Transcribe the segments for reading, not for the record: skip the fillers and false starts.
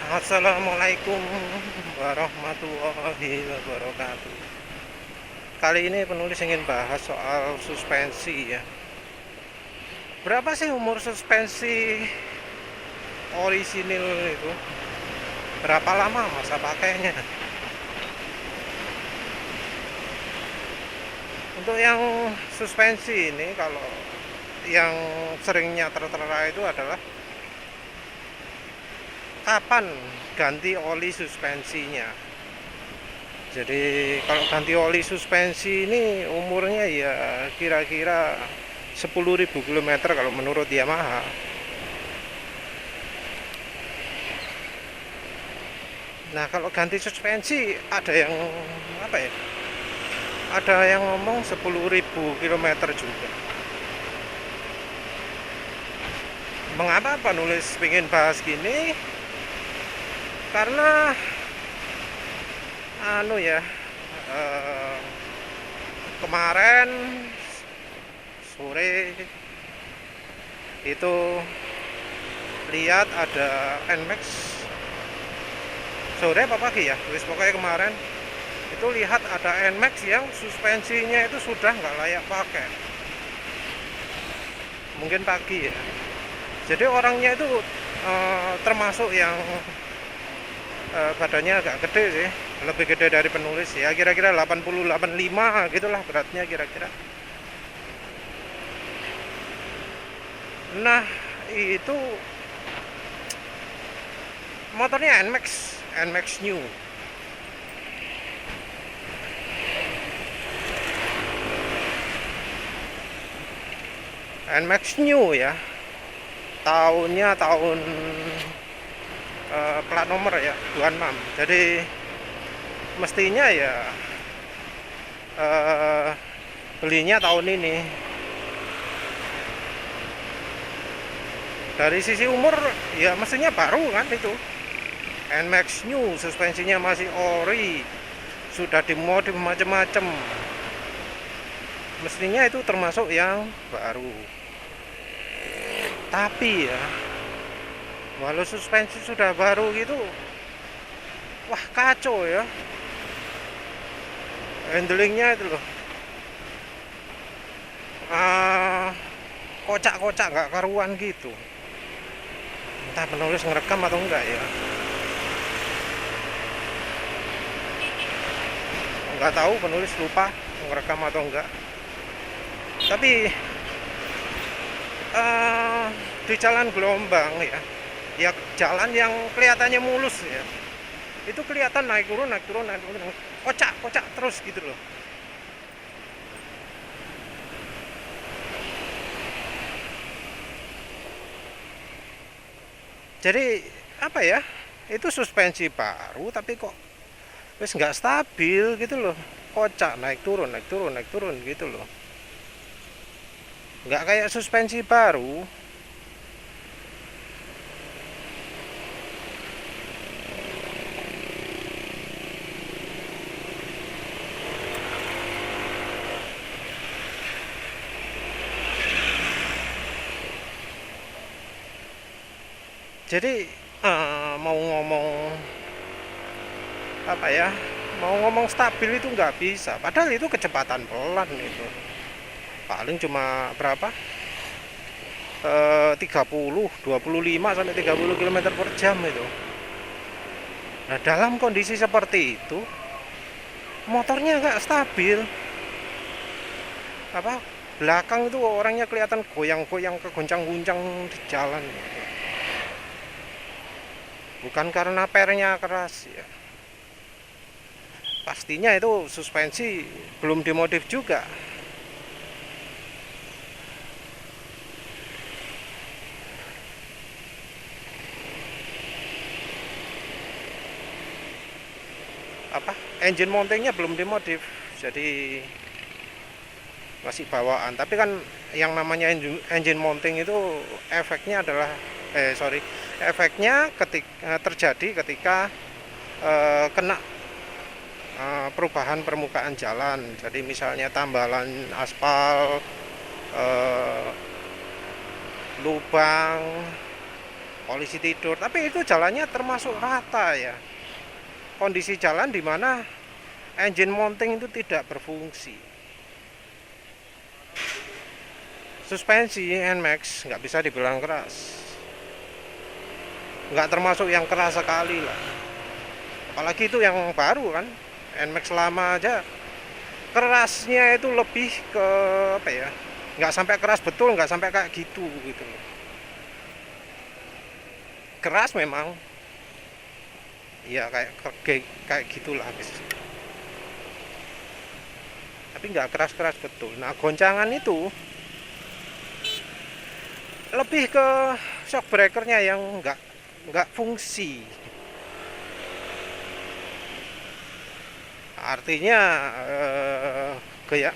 Assalamualaikum warahmatullahi wabarakatuh. Kali ini penulis ingin bahas soal suspensi ya. Berapa sih umur suspensi orisinil itu? Berapa lama masa pakainya? Untuk yang suspensi ini, kalau yang seringnya tertera itu adalah kapan ganti oli suspensinya. Jadi kalau ganti oli suspensi ini umurnya ya kira-kira 10.000 km kalau menurut Yamaha. Nah, kalau ganti suspensi ada yang apa ya? Ada yang ngomong 10.000 km juga. Mengapa penulis pengen bahas gini? Karena eh, kemarin sore itu lihat ada NMAX, sore apa pagi ya, pokoknya kemarin itu lihat ada NMAX yang suspensinya itu sudah nggak layak pakai, mungkin pagi ya. Jadi orangnya itu termasuk yang badannya agak gede sih, lebih gede dari penulis ya, kira-kira 80-85 gitulah beratnya kira-kira. Nah, itu motornya NMAX New. NMAX New ya, tahunnya tahun plat nomor ya 26. Jadi mestinya ya belinya tahun ini. Dari sisi umur ya mestinya baru kan itu. NMAX New, suspensinya masih ori, sudah dimodif macam-macam. Mestinya itu termasuk yang baru. Tapi ya, walau suspensi sudah baru gitu, wah kacau ya. Handlingnya itu loh, kocak-kocak nggak karuan gitu. Entah penulis ngerekam atau enggak ya. Nggak tahu penulis lupa ngerekam atau enggak. Tapi di jalan gelombang ya, ya jalan yang kelihatannya mulus ya, itu kelihatan naik turun kocak terus gitu loh. Jadi apa ya, itu suspensi baru tapi kok wis nggak stabil gitu loh, kocak naik turun gitu loh, nggak kayak suspensi baru. Jadi mau ngomong apa ya, mau ngomong stabil itu nggak bisa, padahal itu kecepatan pelan itu, paling cuma berapa, 25 sampai 30 km per jam itu. Nah, dalam kondisi seperti itu motornya nggak stabil, apa, belakang itu orangnya kelihatan goyang-goyang, kegoncang-goncang di jalan gitu. Bukan karena pernya keras ya, pastinya itu suspensi belum dimodif juga. Apa, engine mountingnya belum dimodif, jadi masih bawaan. Tapi kan yang namanya engine mounting itu efeknya adalah efeknya ketika terjadi ketika kena perubahan permukaan jalan. Jadi misalnya tambalan aspal, lubang, polisi tidur, tapi itu jalannya termasuk rata ya. Kondisi jalan di mana engine mounting itu tidak berfungsi. Suspensi NMAX nggak bisa dibilang keras, nggak termasuk yang keras sekali lah. Apalagi itu yang baru kan, NMAX lama aja kerasnya itu lebih ke apa ya, nggak sampai keras betul, nggak sampai kayak gitu gitu. Keras memang, ya kayak gitulah guys. Tapi nggak keras-keras betul. Nah goncangan itu lebih ke shock breakernya yang nggak fungsi. Artinya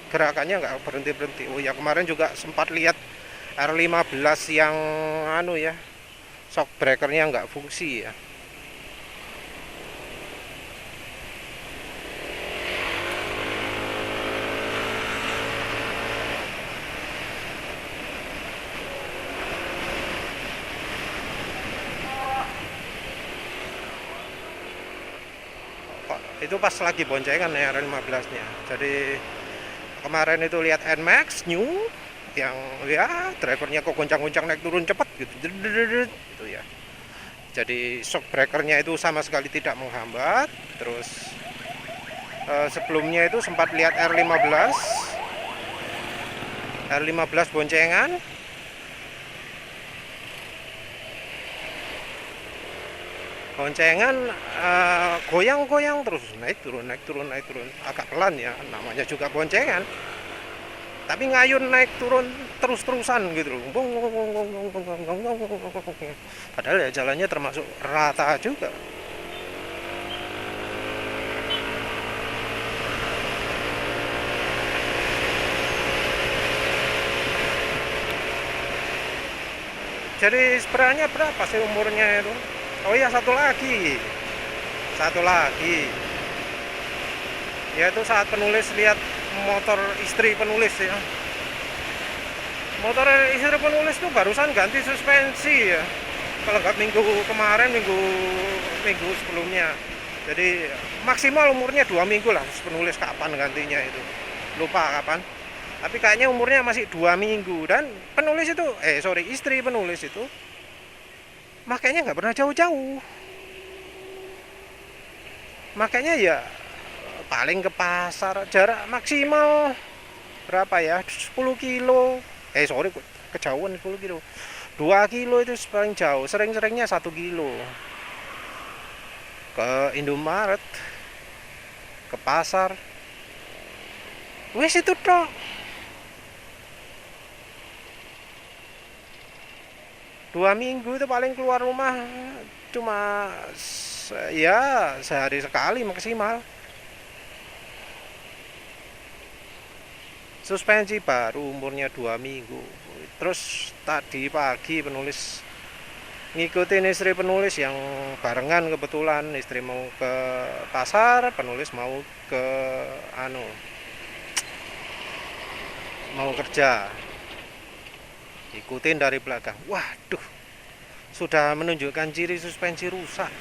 gerakannya nggak berhenti. Oh ya, kemarin juga sempat lihat R15 yang anu ya, shock breakernya nggak fungsi ya. Itu pas lagi boncengan ya R15 nya. Jadi kemarin itu lihat NMAX new yang ya drivernya kok goncang-goncang naik turun cepat gitu gitu ya. Jadi shock breakernya itu sama sekali tidak menghambat. Terus sebelumnya itu sempat lihat R15 boncengan, goyang-goyang terus naik turun agak pelan ya, namanya juga boncengan, tapi ngayun naik turun terus-terusan gitu loh. Padahal ya jalannya termasuk rata juga. Jadi sebenarnya berapa sih umurnya itu? Oh iya, satu lagi yaitu saat penulis lihat motor istri penulis ya, motor istri penulis tuh barusan ganti suspensi ya, kalau nggak minggu kemarin, minggu sebelumnya. Jadi maksimal umurnya 2 minggu lah, penulis kapan gantinya itu lupa kapan, tapi kayaknya umurnya masih 2 minggu. Dan penulis itu istri penulis itu makanya nggak pernah jauh-jauh, makanya ya paling ke pasar jarak maksimal berapa ya, 10 kilo, kejauhan 10 kilo, 2 kilo itu paling jauh, sering-seringnya 1 kilo ke Indomaret, ke pasar, wes itu toh. Dua minggu itu paling keluar rumah cuma ya sehari sekali maksimal. Suspensi baru umurnya 2 minggu. Terus tadi pagi penulis ngikutin istri penulis yang barengan, kebetulan istri mau ke pasar, penulis mau ke mau kerja, ikutin dari belakang. Waduh, sudah menunjukkan ciri suspensi rusak.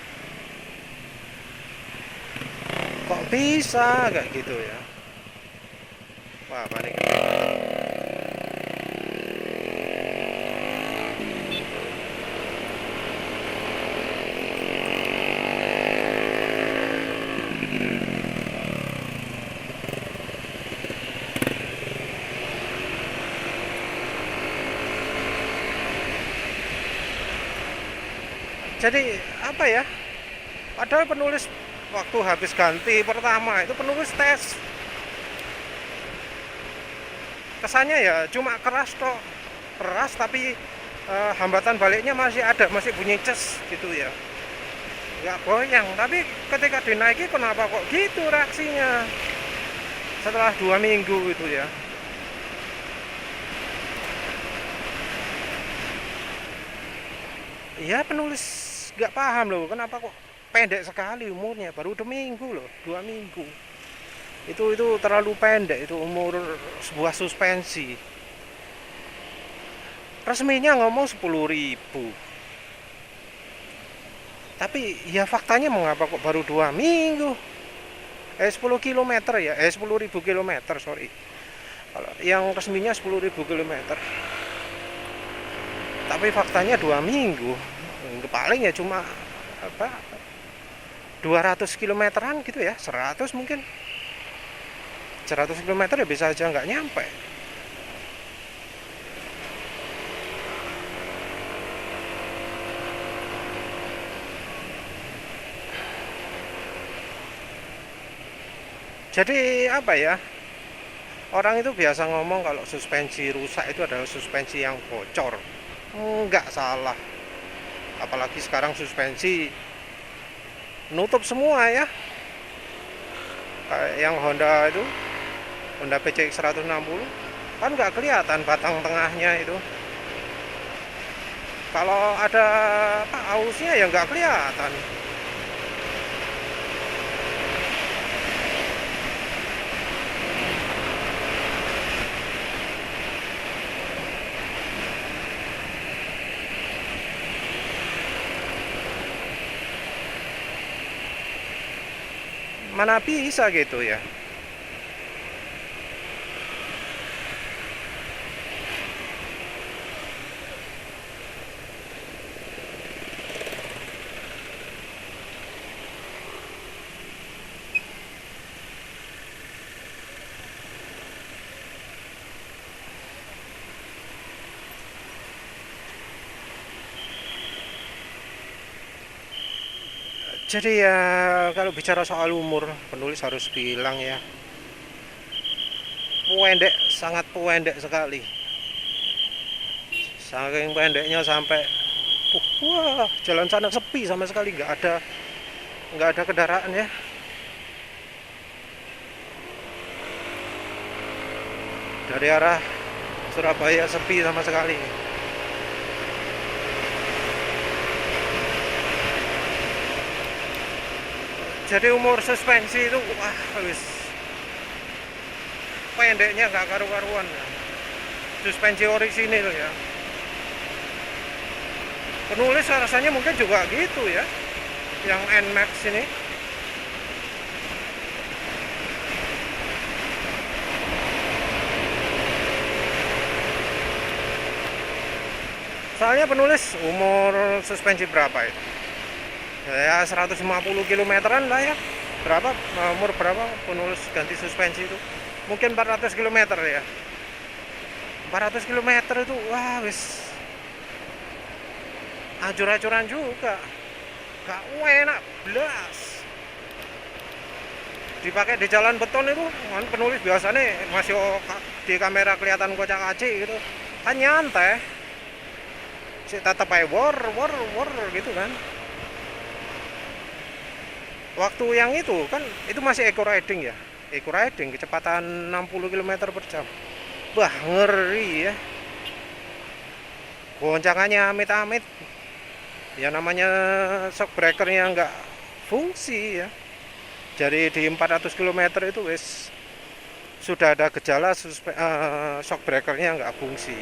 Kok bisa kayak gitu ya? Wah, panik. Jadi apa ya, padahal penulis waktu habis ganti pertama itu penulis tes, kesannya ya cuma keras toh, keras tapi hambatan baliknya masih ada, masih bunyi ces gitu ya, nggak goyang. Tapi ketika dinaiki kenapa kok gitu reaksinya setelah 2 minggu itu ya. Iya, penulis nggak paham loh, kenapa kok pendek sekali umurnya, baru 2 minggu loh, 2 minggu. Itu terlalu pendek itu umur sebuah suspensi. Resminya ngomong 10.000. Tapi ya faktanya mengapa kok baru 2 minggu? 10 kilometer ya, 10.000 kilometer, sorry. Kalau yang resminya 10.000 kilometer. Tapi faktanya 2 minggu. Paling ya cuma apa 200 kilometeran gitu ya, 100 mungkin. 100 kilometer ya bisa aja nggak nyampe. Jadi apa ya, orang itu biasa ngomong kalau suspensi rusak itu adalah suspensi yang bocor. Enggak salah. Apalagi sekarang suspensi nutup semua ya. Kayak yang Honda itu, Honda PCX 160 kan nggak kelihatan batang tengahnya itu. Kalau ada ausnya ya nggak kelihatan. Mana bisa gitu ya. Jadi ya kalau bicara soal umur, penulis harus bilang ya, pendek, sangat pendek sekali. Saking pendeknya sampai wah, jalan sana sepi sama sekali, nggak ada kendaraan ya. Dari arah Surabaya sepi sama sekali. Jadi umur suspensi itu wah wis pendeknya nggak karu-karuan. Suspensi orisinil ya. Penulis rasanya mungkin juga gitu ya, yang NMAX ini. Soalnya penulis umur suspensi berapa itu? Ya 150 kilometeran lah ya. Berapa umur berapa penulis ganti suspensi itu? Mungkin 400 kilometer ya. 400 kilometer itu wah wis acur-acuran juga. Gak enak belas. Dipakai di jalan beton itu kan penulis biasanya masih di kamera kelihatan kocak-kacik gitu. Kan nyantai. Si tetap aja wor gitu kan. Waktu yang itu kan itu masih eco riding ya, eco riding kecepatan 60 km per jam. Wah ngeri ya, goncangannya amit-amit ya, namanya shock breakernya nggak fungsi ya. Jadi di 400 km itu wis sudah ada gejala shock breakernya nggak fungsi.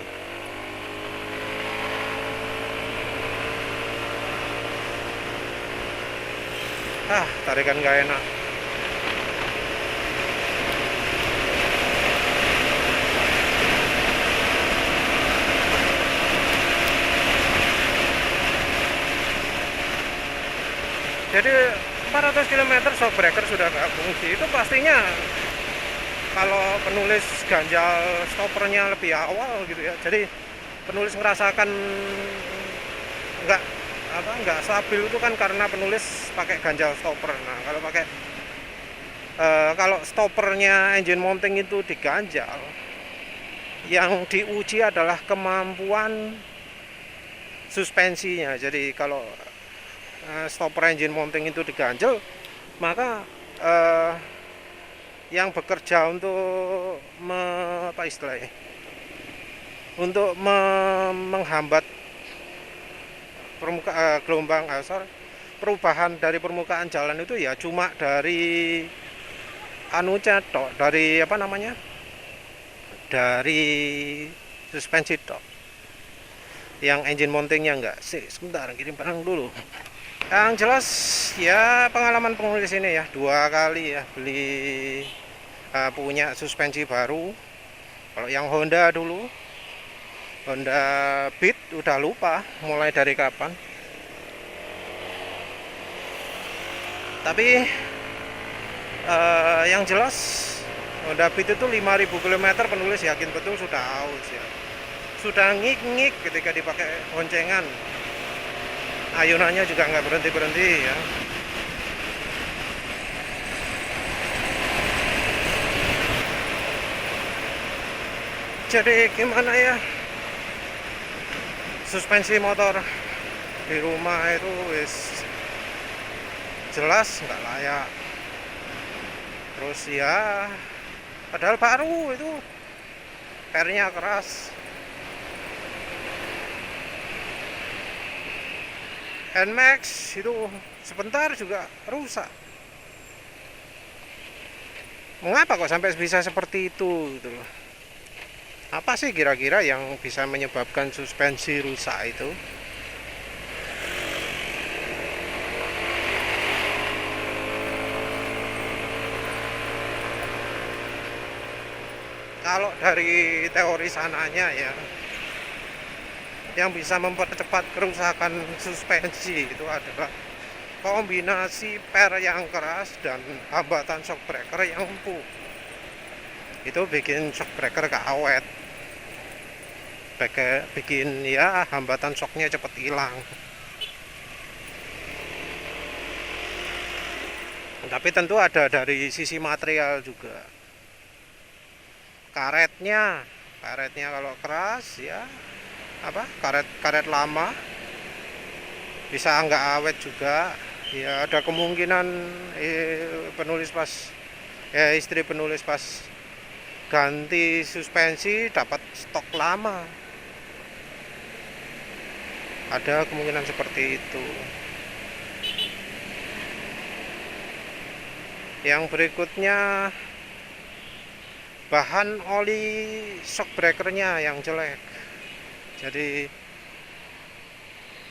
Tarikan gak enak. Jadi 400 km shock breaker sudah gak fungsi. Itu pastinya kalau penulis ganjal stoppernya lebih awal gitu ya. Jadi penulis merasakan nggak stabil itu kan karena penulis pakai ganjal stopper. Nah kalau stoppernya engine mounting itu diganjal, yang diuji adalah kemampuan suspensinya. Jadi kalau stopper engine mounting itu diganjal, maka yang bekerja untuk untuk menghambat perubahan dari permukaan jalan itu ya cuma dari dari suspensi tok. Yang engine mountingnya enggak. Sebentar, kirim barang dulu. Yang jelas ya pengalaman penulis ini ya, 2 kali ya beli punya suspensi baru. Kalau yang Honda dulu, Honda Beat, udah lupa mulai dari kapan. Tapi yang jelas Honda Beat itu 5.000 km penulis yakin betul sudah aus ya. Sudah ngik-ngik ketika dipakai boncengan. Ayunannya juga nggak berhenti-berhenti ya. Jadi gimana ya, suspensi motor di rumah itu wis jelas nggak layak. Terus ya padahal baru itu pernya keras. NMAX itu sebentar juga rusak. Mengapa kok sampai bisa seperti itu gitu loh? Apa sih kira-kira yang bisa menyebabkan suspensi rusak itu? Kalau dari teori sananya ya, yang bisa mempercepat kerusakan suspensi itu adalah kombinasi per yang keras dan hambatan shock breaker yang empuk. Itu bikin shock breaker awet, bikin ya hambatan shocknya cepet hilang. Tapi tentu ada dari sisi material juga. Karetnya kalau keras ya karet lama bisa nggak awet juga ya. Ada kemungkinan istri penulis pas ganti suspensi dapat stok lama, ada kemungkinan seperti itu. Yang berikutnya, bahan oli shock breakernya yang jelek. Jadi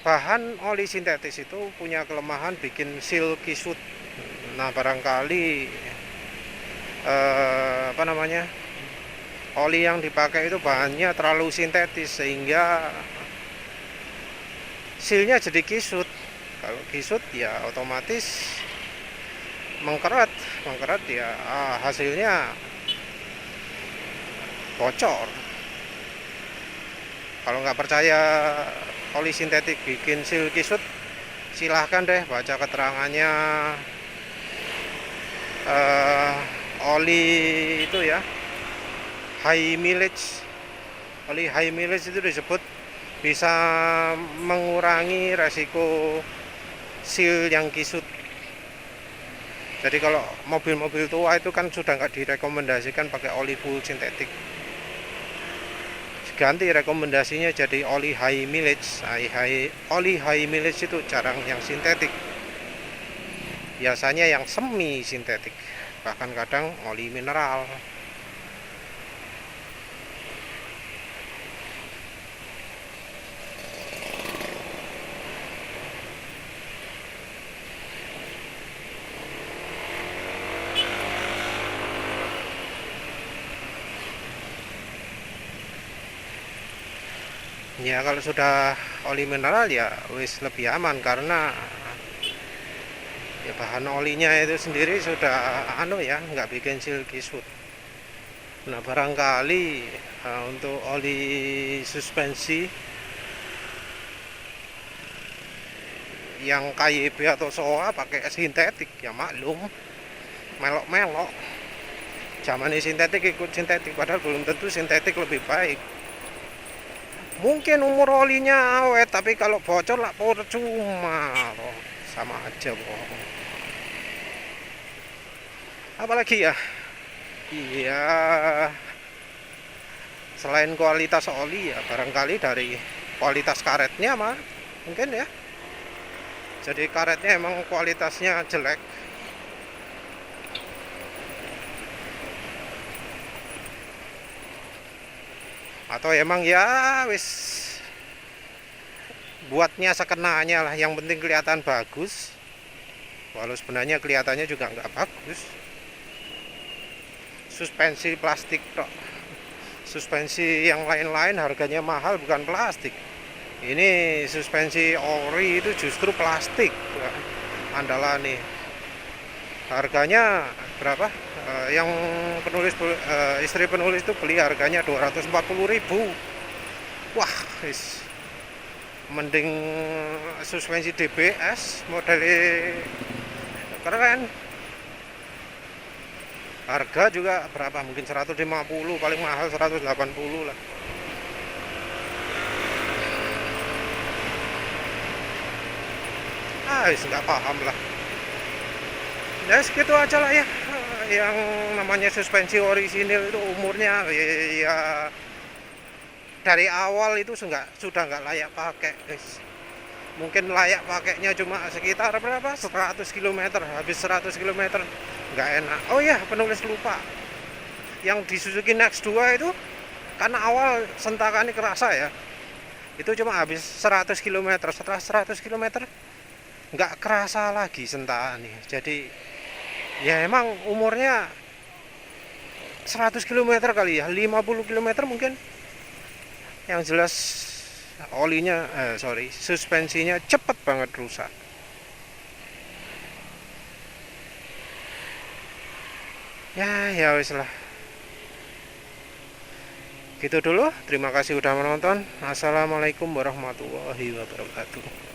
bahan oli sintetis itu punya kelemahan bikin seal kisut. Nah barangkali oli yang dipakai itu bahannya terlalu sintetis sehingga sealnya jadi kisut. Kalau kisut ya otomatis mengkeret ya, hasilnya bocor. Kalau nggak percaya oli sintetik bikin seal kisut, silahkan deh baca keterangannya. Oli itu ya, high mileage. Oli high mileage itu disebut bisa mengurangi resiko seal yang kisut. Jadi kalau mobil-mobil tua itu kan sudah nggak direkomendasikan pakai oli full sintetik. Ganti rekomendasinya jadi oli high mileage. Oli high mileage itu jarang yang sintetik, biasanya yang semi sintetik, bahkan kadang oli mineral. Ya kalau sudah oli mineral ya wis lebih aman, karena ya bahan olinya itu sendiri sudah nggak bikin seal kisut. Nah barangkali untuk oli suspensi yang KYB atau SOA pakai sintetik ya maklum, melok-melok. Zaman ini sintetik ikut sintetik, padahal belum tentu sintetik lebih baik. Mungkin umur olinya awet, tapi kalau bocor lah percuma loh, sama aja bohong. Apalagi ya, iya, selain kualitas oli ya barangkali dari kualitas karetnya mungkin ya. Jadi karetnya emang kualitasnya jelek. Atau emang ya wis buatnya sekenanya lah, yang penting kelihatan bagus, walau sebenarnya kelihatannya juga nggak bagus. Suspensi plastik tok. Suspensi yang lain-lain harganya mahal, bukan plastik. Ini suspensi ori itu justru plastik andalan nih. Harganya berapa? Yang penulis istri penulis itu beli harganya 240.000. Wah, mending suspensi DBS modelnya keren. Harga juga berapa? Mungkin 150, paling mahal 180 lah. Nggak paham lah. Ya segitu aja lah ya. Yang namanya suspensi orisinil itu umurnya ya dari awal itu sudah nggak layak pakai, guys. Mungkin layak pakainya cuma sekitar berapa? 100 km. Habis 100 km nggak enak. Oh ya, penulis lupa. Yang di Suzuki Next 2 itu karena awal sentakannya kerasa ya. Itu cuma habis 100 km. Setelah 100 km nggak kerasa lagi sentakannya. Jadi ya emang umurnya 100 km kali ya, 50 km mungkin. Yang jelas olinya suspensinya cepet banget rusak. Ya wis lah. Gitu dulu, terima kasih udah menonton. Assalamualaikum warahmatullahi wabarakatuh.